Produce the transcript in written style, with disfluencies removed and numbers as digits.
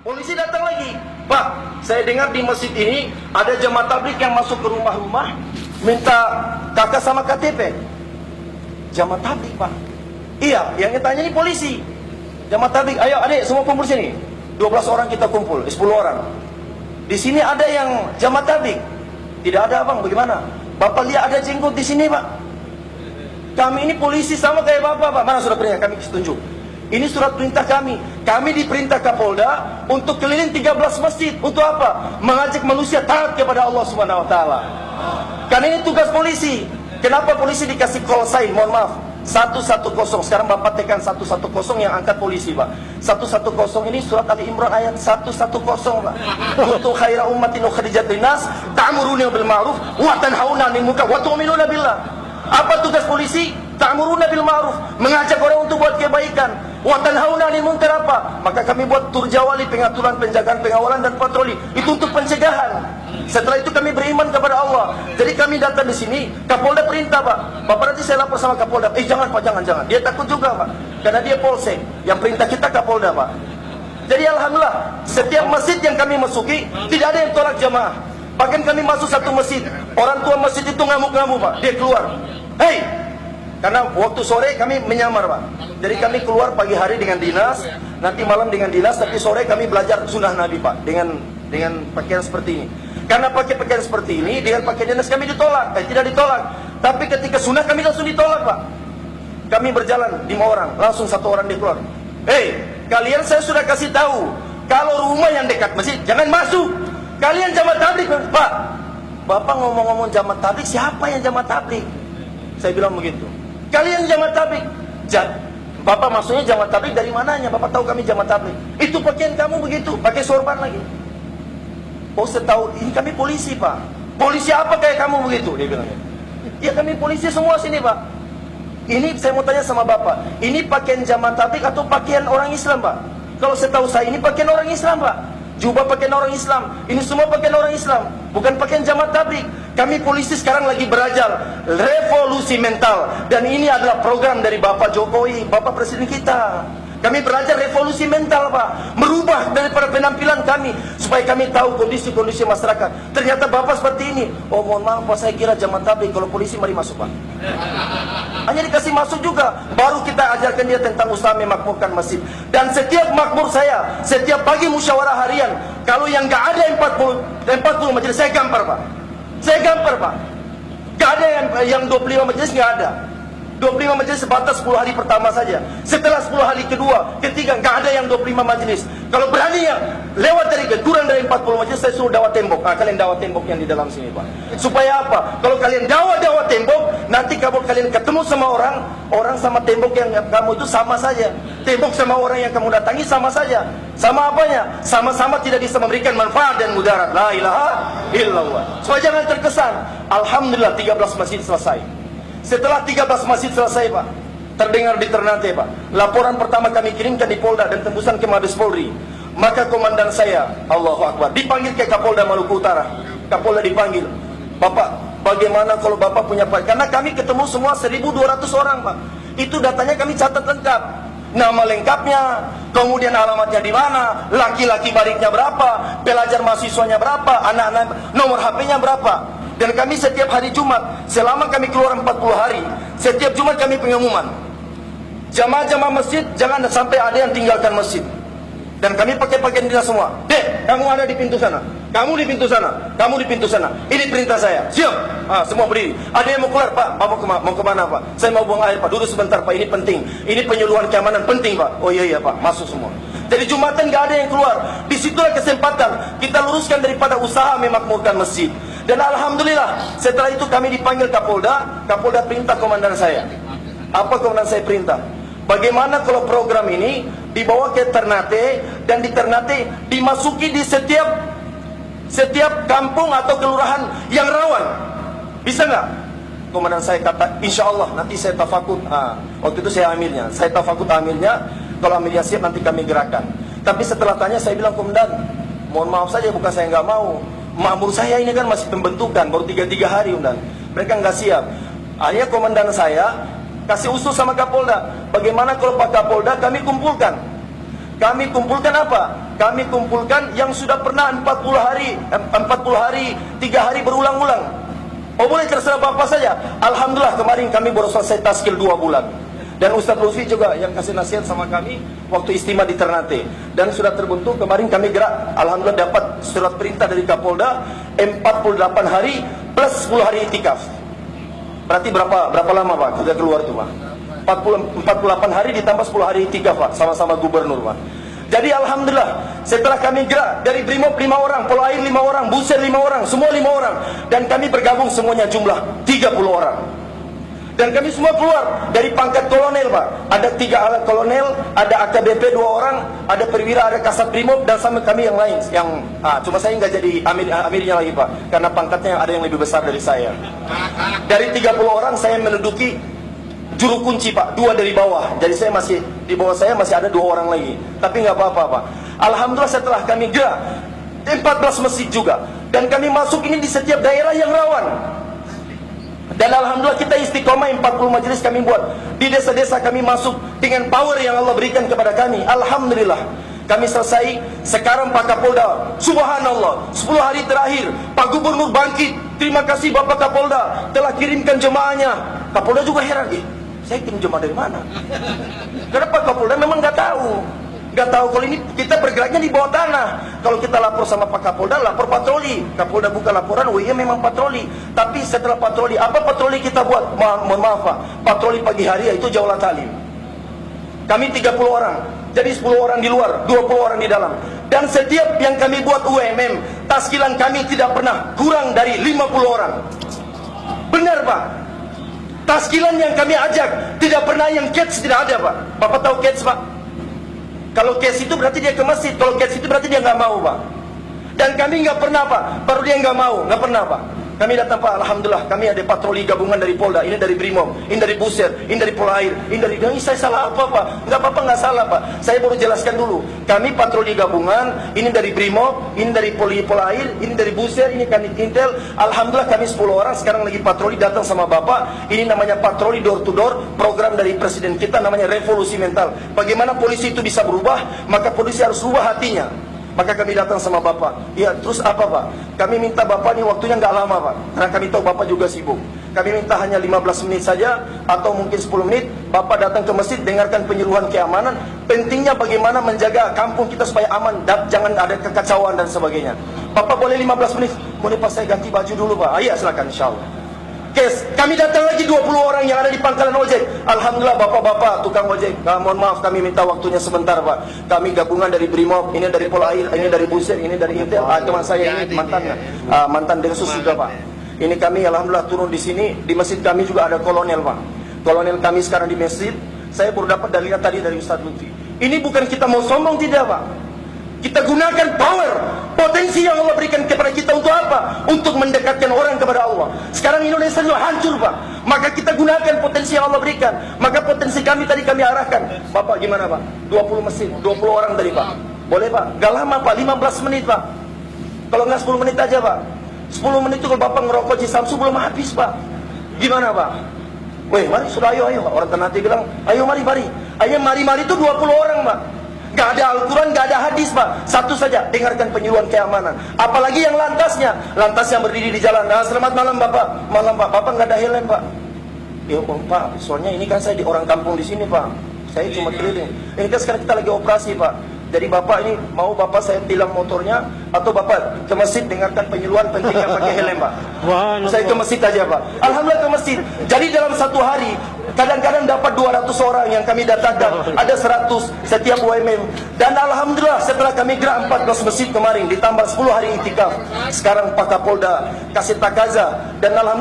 Polisi datang lagi. Pak, saya dengar di masjid ini ada jemaah tabligh yang masuk ke rumah-rumah minta kakak sama KTP. Jemaah tabligh, Pak. Iya, yang tanya ini polisi. Jemaah tabligh, ayo adik semua kumpul sini. 12 orang kita kumpul, 10 orang. Di sini ada yang jemaah tabligh. Tidak ada, Bang, bagaimana? Bapak lihat ada jenggot di sini, Pak. Kami ini polisi sama kayak Bapak, Pak. Mana surat perintah? Kami tunjuk. Ini surat perintah kami. Kami diperintah Kapolda untuk keliling 13 masjid. Untuk apa? Mengajak manusia taat kepada Allah Subhanahu wa taala. Karena ini tugas polisi. Kenapa polisi dikasih call sign? Mohon maaf. 110. Sekarang Bapak tekan 110 yang angkat polisi, Pak. 110 ini surat Ali Imran ayat 110, Pak. Kuntum khaira ummatin ukhrijat linnas ta'muruna bil ma'ruf wa tanhauna 'anil munkar wa tu'minuna billah. Apa tugas polisi? Ta'muruna bil ma'ruf, mengajak orang untuk buat kebaikan. Wa tanhauna 'anil munkar apa? Maka kami buat turjawali, pengaturan, penjagaan, pengawalan dan patroli. Itu untuk pencegahan. Setelah itu kami beriman kepada Allah. Jadi kami datang di sini, Kapolda perintah, Pak. Bapak nanti saya lapor sama Kapolda. Jangan, Pak, jangan. Dia takut juga, Pak. Karena dia polsek. Yang perintah kita Kapolda, Pak. Jadi alhamdulillah, setiap masjid yang kami masuki tidak ada yang tolak jamaah. Bahkan kami masuk satu masjid, orang tua masjid itu ngamuk-ngamuk, Pak. Dia keluar. Hei, karena waktu sore kami menyamar, Pak. Jadi kami keluar pagi hari dengan dinas, nanti malam dengan dinas, tapi sore kami belajar sunnah Nabi, Pak, dengan pakaian seperti ini. Karena pakai pakaian seperti ini, dengan pakaian dinas kami ditolak, tidak ditolak. Tapi ketika sunnah kami langsung ditolak, Pak. Kami berjalan 5 orang, langsung 1 orang dia keluar. Hei, kalian saya sudah kasih tahu, kalau rumah yang dekat masjid jangan masuk. Kalian jamaah tabligh, Pak. Bapak ngomong-ngomong jamaah tabligh, siapa yang jamaah tabligh? Saya bilang begitu. Kalian jamaah tabligh. Bapak maksudnya jamaah tabligh dari mananya? Bapak tahu kami jamaah tabligh. Itu pakaian kamu begitu, pakai sorban lagi. Oh, saya tahu, ini kami polisi, Pak. Polisi apa kayak kamu begitu? Dia bilang. Ya kami polisi semua sini, Pak. Ini saya mau tanya sama Bapak, ini pakaian jamaah tabligh atau pakaian orang Islam, Pak? Kalau setahu saya ini pakaian orang Islam, Pak. Jubah pakaian orang Islam. Ini semua pakaian orang Islam, bukan pakaian jamaah tabligh. Kami polisi sekarang lagi belajar revolusi mental, dan ini adalah program dari Bapak Jokowi, Bapak Presiden kita. Kami belajar revolusi mental, Pak. Merubah daripada penampilan kami supaya kami tahu kondisi-kondisi masyarakat. Ternyata Bapak seperti ini. Oh, mohon maaf, Pak, saya kira jamaah tabligh. Kalau polisi mari masuk, Pak. Hanya dikasih masuk juga, baru kita ajarkan dia tentang usaha memakmurkan masjid. Dan setiap makmur saya, setiap pagi musyawarah harian, kalau yang gak ada 40 majelis, saya gampar, Pak. Saya gampar, Pak. Gak ada yang 25 majelis, gak ada. 25 majelis sebatas 10 hari pertama saja. Setelah 10 hari kedua, ketiga, gak ada yang 25 majelis. Kalau berani ya lewat dari kurang dari 40 majelis, saya suruh dakwah tembok. Kalian dakwah tembok yang di dalam sini, Pak. Supaya apa? Kalau kalian dakwah tembok, nanti kalau kalian ketemu sama orang sama tembok yang kamu itu sama saja. Tembok sama orang yang kamu datangi sama saja. Sama apanya? Sama-sama tidak bisa memberikan manfaat dan mudarat. La ilaha illallah. Supaya jangan terkesan. Alhamdulillah 13 masjid selesai. Setelah 13 masjid selesai, Pak, terdengar di Ternate, Pak, laporan pertama kami kirimkan di Polda dan tembusan ke Mabes Polri. Maka komandan saya, Allahu Akbar, dipanggil ke Kapolda Maluku Utara. Kapolda dipanggil, Bapak, bagaimana kalau Bapak punya Pak? Karena kami ketemu semua 1.200 orang, Pak. Itu datanya kami catat lengkap. Nama lengkapnya, kemudian alamatnya di mana, laki-laki baliknya berapa, pelajar mahasiswanya berapa, anak-anak, nomor HP-nya berapa. Dan kami setiap hari Jumat, selama kami keluar 40 hari, setiap Jumat kami pengumuman, jamaah-jamaah masjid jangan sampai ada yang tinggalkan masjid. Dan kami pakai pakaian dinas semua. Dek, kamu ada di pintu sana, kamu di pintu sana, kamu di pintu sana. Ini perintah saya. Siap. Semua berdiri. Ada yang mau keluar, Pak? Bapak mau kemana, Pak? Saya mau buang air, Pak. Duduk sebentar, Pak. Ini penting. Ini penyuluhan keamanan penting, Pak. Oh iya, Pak. Masuk semua. Jadi Jumatan gak ada yang keluar. Disitulah kesempatan kita luruskan daripada usaha memakmurkan masjid. Dan alhamdulillah, setelah itu kami dipanggil Kapolda. Kapolda perintah komandan saya. Apa komandan saya perintah? Bagaimana kalau program ini dibawa ke Ternate, dan di Ternate dimasuki di setiap kampung atau kelurahan yang rawan? Bisa nggak? Komandan saya kata, insya Allah nanti saya tafakut. Waktu itu saya amirnya. Saya tafakut amirnya. Kalau amirnya siap nanti kami gerakan. Tapi setelah tanya saya bilang, komandan, mohon maaf saja, bukan saya nggak mau. Makmur saya ini kan masih pembentukan, baru 3 hari, komandan. Mereka nggak siap. Akhirnya komandan saya kasih usul sama Kapolda, bagaimana kalau Pak Kapolda kami kumpulkan apa? kami kumpulkan yang sudah pernah 40 hari 3 hari berulang-ulang. Oh boleh, terserah Bapak saja. Alhamdulillah kemarin kami baru selesai taskil 2 bulan. Dan Ustaz Lutfi juga yang kasih nasihat sama kami waktu istimewa di Ternate. Dan sudah terbentuk, kemarin kami gerak, alhamdulillah dapat surat perintah dari Kapolda 48 hari plus 10 hari itikaf. Berarti berapa lama Pak kita keluar itu Pak? 48 hari ditambah 10 hari itikaf Pak, sama-sama gubernur Pak. Jadi alhamdulillah setelah kami gerak dari Brimob 5 orang, Polair 5 orang, Buser 5 orang, semua 5 orang, dan kami bergabung semuanya jumlah 30 orang. Dan kami semua keluar dari pangkat kolonel Pak. Ada 3 alat kolonel, ada AKBP 2 orang, ada perwira, ada kasat Brimob, dan sama kami yang lain. Cuma saya nggak jadi amirnya lagi Pak, karena pangkatnya ada yang lebih besar dari saya. Dari 30 orang saya menduduki juru kunci Pak, 2 dari bawah. Jadi saya masih di bawah, saya masih ada 2 orang lagi. Tapi nggak apa-apa Pak. Alhamdulillah setelah kami gerak 14 masjid juga, dan kami masuk ini di setiap daerah yang rawan. Dan alhamdulillah kita istiqomah 40 majelis kami buat. Di desa-desa kami masuk dengan power yang Allah berikan kepada kami. Alhamdulillah kami selesai. Sekarang Pak Kapolda, subhanallah, 10 hari terakhir Pak Gubernur bangkit. Terima kasih Bapak Kapolda telah kirimkan jemaahnya. Kapolda juga heran, saya kirim jemaah dari mana? Karena Pak Kapolda memang nggak tahu kalau ini kita bergeraknya di bawah tanah. Kalau kita lapor sama Pak Kapolda, lapor patroli. Kapolda buka laporan, iya memang patroli. Tapi setelah patroli, apa patroli kita buat? Mohon maaf Pak, patroli pagi hari itu Jaulah Talim. Kami 30 orang, jadi 10 orang di luar, 20 orang di dalam. Dan setiap yang kami buat UMM, taskilan kami tidak pernah kurang dari 50 orang. Benar Pak. Taskilan yang kami ajak tidak pernah yang catch, tidak ada Pak. Bapak tahu catch Pak? Kalau case itu berarti dia ke masjid, kalau case itu berarti dia nggak mau Pak. Dan kami nggak pernah Pak, baru dia nggak mau, nggak pernah Pak. Kami datang Pak, alhamdulillah kami ada patroli gabungan dari Polda, ini dari Brimob, ini dari Buser, ini dari Polair, ini dari... Ini saya salah apa Pak? Nggak apa-apa, nggak salah Pak. Saya baru jelaskan dulu. Kami patroli gabungan, ini dari Brimob, ini dari Polair, ini dari Buser, ini Kanit Intel. Alhamdulillah kami 10 orang sekarang lagi patroli datang sama Bapak. Ini namanya patroli door to door, program dari Presiden kita namanya revolusi mental. Bagaimana polisi itu bisa berubah? Maka polisi harus ubah hatinya. Maka kami datang sama Bapak. Ya, terus apa Pak? Kami minta Bapak ini waktunya nggak lama Pak, karena kami tahu Bapak juga sibuk. Kami minta hanya 15 menit saja, atau mungkin 10 menit. Bapak datang ke masjid, dengarkan penyuluhan keamanan. Pentingnya bagaimana menjaga kampung kita supaya aman, jangan ada kekacauan dan sebagainya. Bapak boleh 15 menit? Boleh Pak, saya ganti baju dulu Pak. Iya silakan, insyaallah. Kami datang lagi 20 orang yang ada di pangkalan ojek. Alhamdulillah bapak-bapak tukang ojek, mohon maaf kami minta waktunya sebentar Pak. Kami gabungan dari Brimob, ini dari Polair, ini dari Buser, ini dari Intel. Teman saya ini mantan Densus juga Pak. Ini kami alhamdulillah turun di sini. Di masjid kami juga ada kolonel Pak. Kolonel kami sekarang di masjid. Saya baru dapat dalilnya tadi dari Ustaz Lutfi. Ini bukan kita mau sombong, tidak Pak. Kita gunakan power, potensi yang Allah berikan kepada kita untuk apa? Untuk mendekatkan orang kepada Allah. Sekarang Indonesia juga hancur Pak. Maka kita gunakan potensi yang Allah berikan. Maka potensi kami tadi kami arahkan. Bapak gimana Pak? 20 mesin, 20 orang tadi Pak. Boleh Pak? Gak lama Pak, 15 menit Pak. Kalau nggak 10 menit aja Pak. 10 menit itu kalau Bapak ngerokok di Samsu belum habis Pak. Gimana Pak? Weh mari sudah ayo. Orang Ternate bilang ayo mari. Ayo mari itu 20 orang Pak. Gak ada Al-Quran, gak ada hadis Pak. Satu saja, dengarkan penyuluhan keamanan. Apalagi yang lantasnya, lantas yang berdiri di jalan. Selamat malam Bapak. Malam Pak, Bapak gak ada helm Pak. Ya Pak, soalnya ini kan saya di orang kampung di sini Pak. Saya cuma keliling. Ini kan sekarang kita lagi operasi Pak. Jadi Bapak ini mau Bapak saya tilang motornya, atau Bapak ke masjid dengarkan penyuluhan pentingnya pakai helm Pak. Saya ke masjid aja Pak. Alhamdulillah ke masjid. Jadi dalam satu hari kadang-kadang dapat 200 orang yang kami datangkan, ada 100 setiap UMM. Dan alhamdulillah setelah kami gerak 14 masjid kemarin ditambah 10 hari itikaf, sekarang Pak Kapolda kasih takaza, dan alhamdulillah